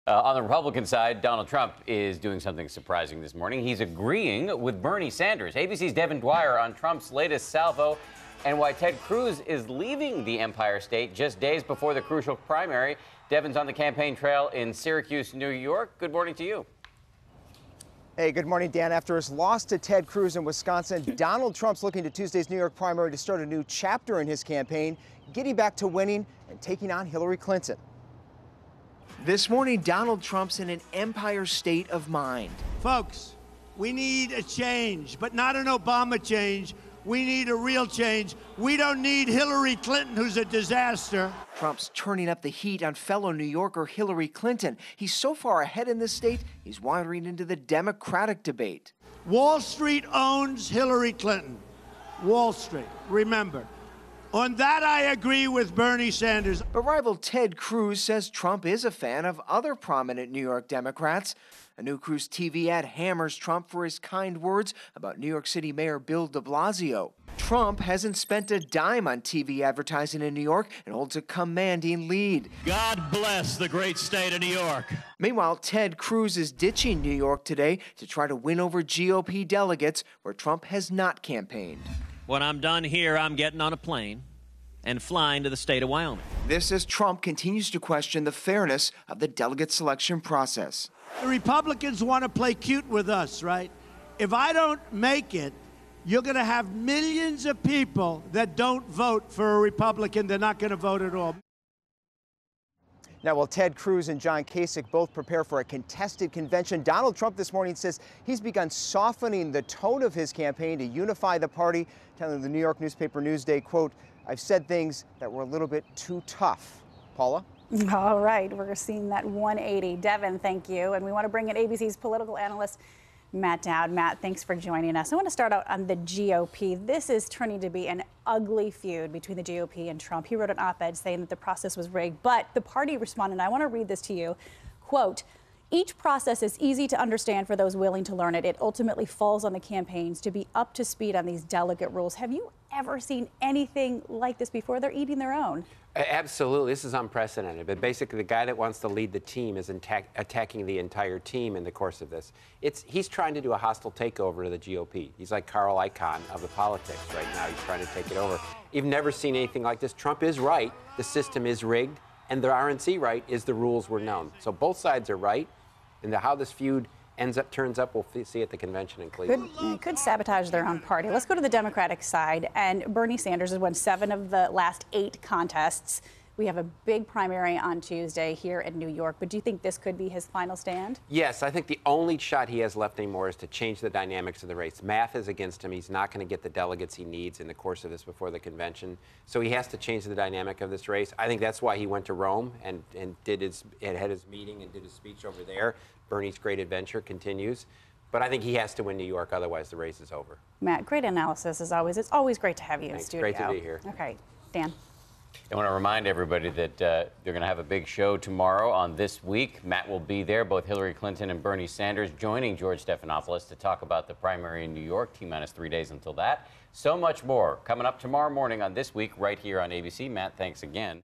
On the Republican side, Donald Trump is doing something surprising this morning. He's agreeing with Bernie Sanders. ABC's Devin Dwyer on Trump's latest salvo and why Ted Cruz is leaving the Empire State just days before the crucial primary. Devin's on the campaign trail in Syracuse, New York. Good morning to you. Hey, good morning, Dan. After his loss to Ted Cruz in Wisconsin, Donald Trump's looking to Tuesday's New York primary to start a new chapter in his campaign, getting back to winning and taking on Hillary Clinton. This morning, Donald Trump's in an Empire state of mind. Folks, we need a change, but not an Obama change. We need a real change. We don't need Hillary Clinton, who's a disaster. Trump's turning up the heat on fellow New Yorker Hillary Clinton. He's so far ahead in this state, he's wandering into the Democratic debate. Wall Street owns Hillary Clinton. Wall Street, remember. On that, I agree with Bernie Sanders. But rival Ted Cruz says Trump is a fan of other prominent New York Democrats. A new Cruz TV ad hammers Trump for his kind words about New York City Mayor Bill de Blasio. Trump hasn't spent a dime on TV advertising in New York and holds a commanding lead. God bless the great state of New York. Meanwhile, Ted Cruz is ditching New York today to try to win over GOP delegates where Trump has not campaigned. When I'm done here, I'm getting on a plane and flying to the state of Wyoming. This as Trump continues to question the fairness of the delegate selection process. The Republicans want to play cute with us, right? If I don't make it, you're going to have millions of people that don't vote for a Republican. They're not going to vote at all. Now, while Ted Cruz and John Kasich both prepare for a contested convention, Donald Trump this morning says he's begun softening the tone of his campaign to unify the party, telling the New York newspaper Newsday, quote, "I've said things that were a little bit too tough." Paula? All right, we're seeing that 180. Devin, thank you. And we want to bring in ABC's political analyst, Matt Dowd. Matt, thanks for joining us. I want to start out on the GOP. This is turning to be an ugly feud between the GOP and Trump. He wrote an op-ed saying that the process was rigged, but the party responded, and I want to read this to you. Quote, "Each process is easy to understand for those willing to learn it. It ultimately falls on the campaigns to be up to speed on these delegate rules." Have you ever seen anything like this before? They're eating their own. Absolutely. This is unprecedented. But basically, the guy that wants to lead the team is attacking the entire team in the course of this. He's trying to do a hostile takeover of the GOP. He's like Carl Icahn of the politics right now. He's trying to take it over. You've never seen anything like this. Trump is right. The system is rigged. And the RNC right is the rules were known. So both sides are right. And how this feud turns up, we'll see at the convention in Cleveland. Could sabotage their own party. Let's go to the Democratic side. And Bernie Sanders has won 7 of the last 8 contests. We have a big primary on Tuesday here in New York. But do you think this could be his final stand? Yes, I think the only shot he has left anymore is to change the dynamics of the race. Math is against him. He's not going to get the delegates he needs in the course of this before the convention. So he has to change the dynamic of this race. I think that's why he went to Rome and had his meeting and did his speech over there. Bernie's great adventure continues. But I think he has to win New York, otherwise the race is over. Matt, great analysis as always. It's always great to have you Thanks. in studio. Great to be here. Okay, Dan. I want to remind everybody that they're going to have a big show tomorrow on This Week. Matt will be there, both Hillary Clinton and Bernie Sanders, joining George Stephanopoulos to talk about the primary in New York. T-minus 3 days until that. So much more coming up tomorrow morning on This Week right here on ABC. Matt, thanks again.